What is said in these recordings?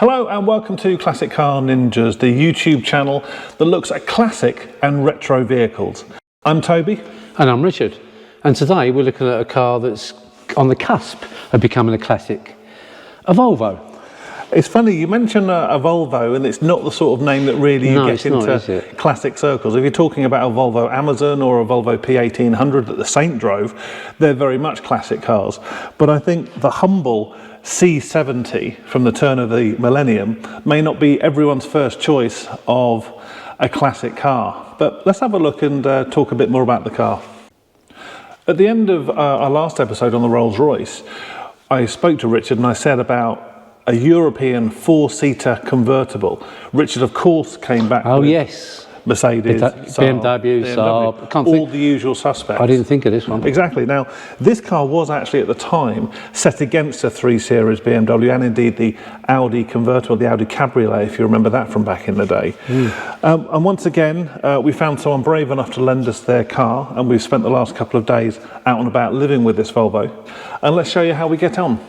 Hello and welcome to Classic Car Ninjas, the YouTube channel that looks at classic and retro vehicles. I'm Toby. And I'm Richard. And today we're looking at a car that's on the cusp of becoming a classic, a Volvo. It's funny, you mention a Volvo and it's not the sort of name that really you get into classic circles. If you're talking about a Volvo Amazon or a Volvo P1800 that the Saint drove, they're very much classic cars. But I think the humble C70 from the turn of the millennium may not be everyone's first choice of a classic car. But let's have a look and talk a bit more about the car. At the end of our last episode on the Rolls-Royce, I spoke to Richard and I said about a European four-seater convertible. Richard, of course, came back with yes. Mercedes, BMW, Saab, all the usual suspects. I didn't think of this one. Exactly. Now, this car was actually at the time set against a 3 Series BMW and indeed the Audi convertible, the Audi Cabriolet, if you remember that from back in the day. And once again, we found someone brave enough to lend us their car, and we've spent the last couple of days out and about living with this Volvo. And let's show you how we get on.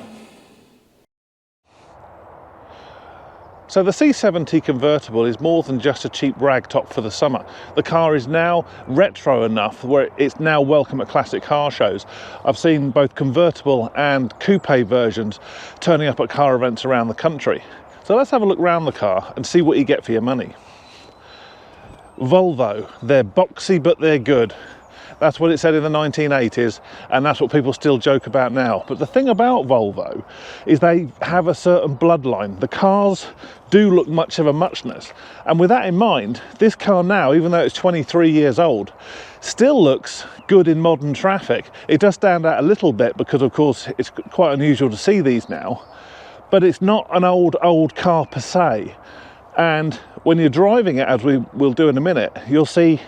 So the C70 Convertible is more than just a cheap rag top for the summer. The car is now retro enough where it's now welcome at classic car shows. I've seen both convertible and coupe versions turning up at car events around the country. So let's have a look around the car and see what you get for your money. Volvo, they're boxy but they're good. That's what it said in the 1980s, and that's what people still joke about now. But the thing about Volvo is they have a certain bloodline. The cars do look much of a muchness. And with that in mind, this car now, even though it's 23 years old, still looks good in modern traffic. It does stand out a little bit because, of course, it's quite unusual to see these now. But it's not an old car per se. And when you're driving it, as we will do in a minute, you'll see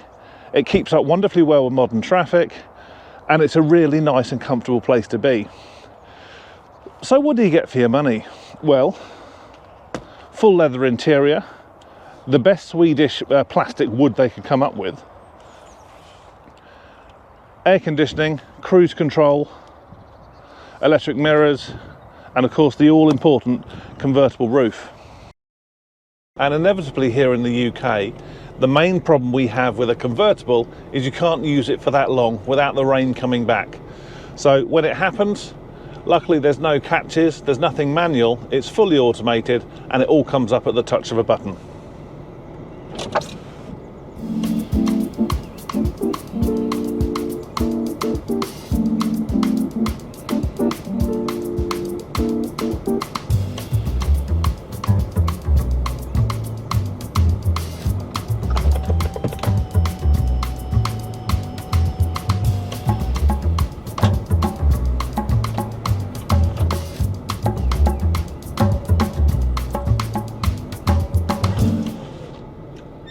it keeps up wonderfully well with modern traffic, and it's a really nice and comfortable place to be. So what do you get for your money? Well, full leather interior, the best Swedish plastic wood they could come up with, air conditioning, cruise control, electric mirrors, and of course the all-important convertible roof. And inevitably here in the UK, the main problem we have with a convertible is you can't use it for that long without the rain coming back. So when it happens, luckily there's no catches, there's nothing manual, it's fully automated, and it all comes up at the touch of a button.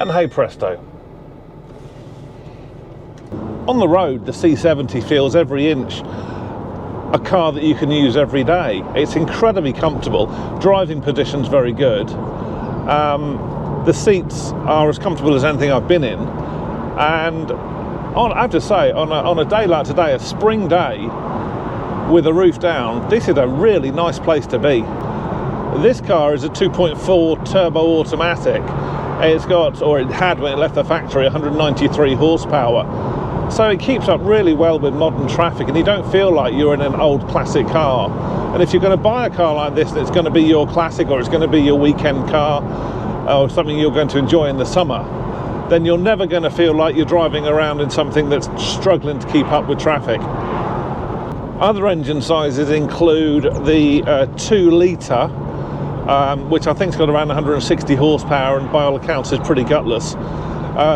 And hey presto. On the road, the C70 feels every inch a car that you can use every day. It's incredibly comfortable. Driving position's very good. The seats are as comfortable as anything I've been in. And I have to say, on a day like today, a spring day with the roof down, this is a really nice place to be. This car is a 2.4 turbo automatic. It's got, or it had when it left the factory, 193 horsepower. So it keeps up really well with modern traffic, and you don't feel like you're in an old classic car. And if you're going to buy a car like this and it's going to be your classic, or it's going to be your weekend car, or something you're going to enjoy in the summer, then you're never going to feel like you're driving around in something that's struggling to keep up with traffic. Other engine sizes include the 2-litre, which I think's got around 160 horsepower and by all accounts is pretty gutless.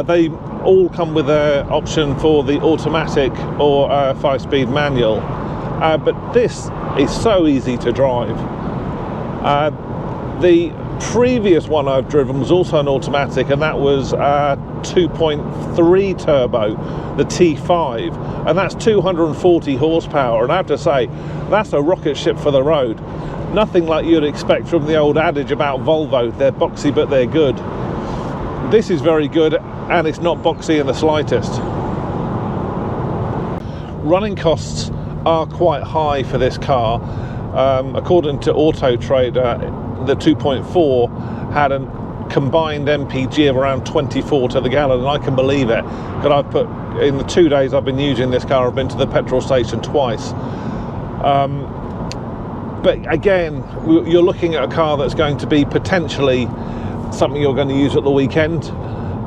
They all come with an option for the automatic or 5-speed manual, but this is so easy to drive. The previous one I've driven was also an automatic, and that was 2.3 turbo, the T5, and that's 240 horsepower, and I have to say that's a rocket ship for the road. Nothing like you'd expect from the old adage about Volvo, they're boxy but they're good. This is very good, and it's not boxy in the slightest. Running costs are quite high for this car. According to Auto Trader, the 2.4 had a combined MPG of around 24 to the gallon, and I can believe it, because I've put, in the 2 days I've been using this car, I've been to the petrol station twice. But again, you're looking at a car that's going to be potentially something you're going to use at the weekend,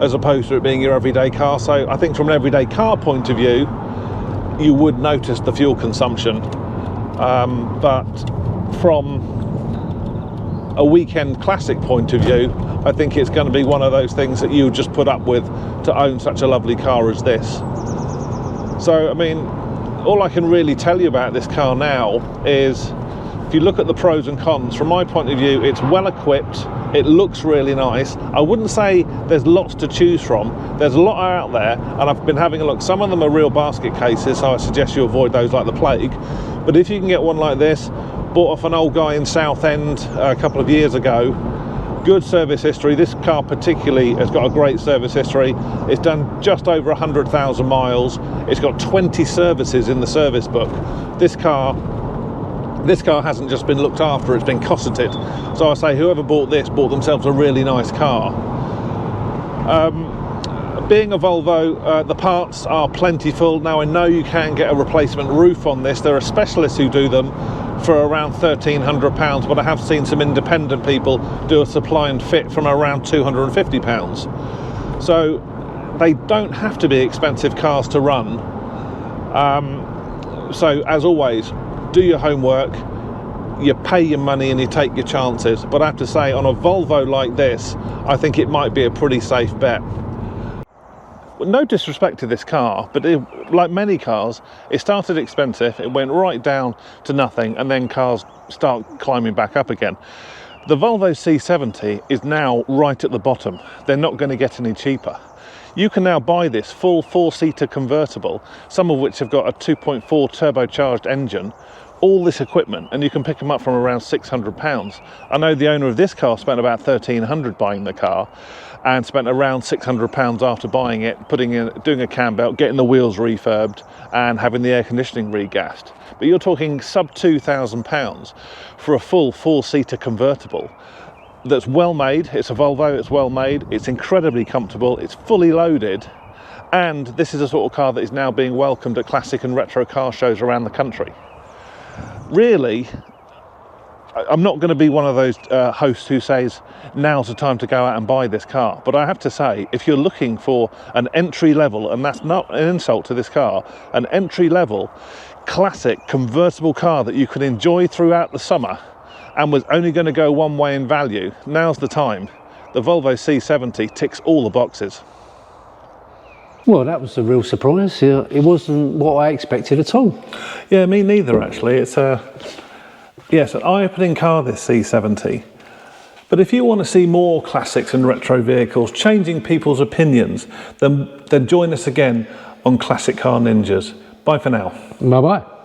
as opposed to it being your everyday car. So I think from an everyday car point of view, you would notice the fuel consumption. But from a weekend classic point of view, I think it's going to be one of those things that you just put up with to own such a lovely car as this. So, I mean, all I can really tell you about this car now is, if you look at the pros and cons, from my point of view, it's well equipped, it looks really nice. I wouldn't say there's lots to choose from. There's a lot out there, and I've been having a look. Some of them are real basket cases, so I suggest you avoid those like the plague. But if you can get one like this, bought off an old guy in Southend a couple of years ago, good service history. This car particularly has got a great service history. It's done just over 100,000 miles. It's got 20 services in the service book. This car hasn't just been looked after, it's been cosseted. So I say whoever bought this bought themselves a really nice car. Being a Volvo, the parts are plentiful. Now I know you can get a replacement roof on this. There are specialists who do them for around £1,300, but I have seen some independent people do a supply and fit from around £250. So they don't have to be expensive cars to run. So as always, do your homework, you pay your money and you take your chances. But I have to say, on a Volvo like this, I think it might be a pretty safe bet. No disrespect to this car, but like many cars, it started expensive, it went right down to nothing, and then cars start climbing back up again. The Volvo C70 is now right at the bottom. They're not going to get any cheaper. You can now buy this full 4-seater convertible, some of which have got a 2.4 turbocharged engine, all this equipment, and you can pick them up from around £600. I know the owner of this car spent about £1,300 buying the car, and spent around £600 after buying it, doing a cam belt, getting the wheels refurbed, and having the air conditioning regassed. But you're talking sub £2,000 for a full 4-seater convertible that's well made. It's a Volvo, it's well made, it's incredibly comfortable, it's fully loaded, and this is a sort of car that is now being welcomed at classic and retro car shows around the country. Really, I'm not going to be one of those hosts who says now's the time to go out and buy this car, but I have to say, if you're looking for an entry level, and that's not an insult to this car, an entry level classic convertible car that you can enjoy throughout the summer and was only going to go one way in value, now's the time. The Volvo C70 ticks all the boxes. Well, that was a real surprise. It wasn't what I expected at all. Yeah, me neither actually. It's yes, an eye-opening car, this C70. But if you want to see more classics and retro vehicles changing people's opinions, then join us again on Classic Car Ninjas. Bye for now. Bye-bye.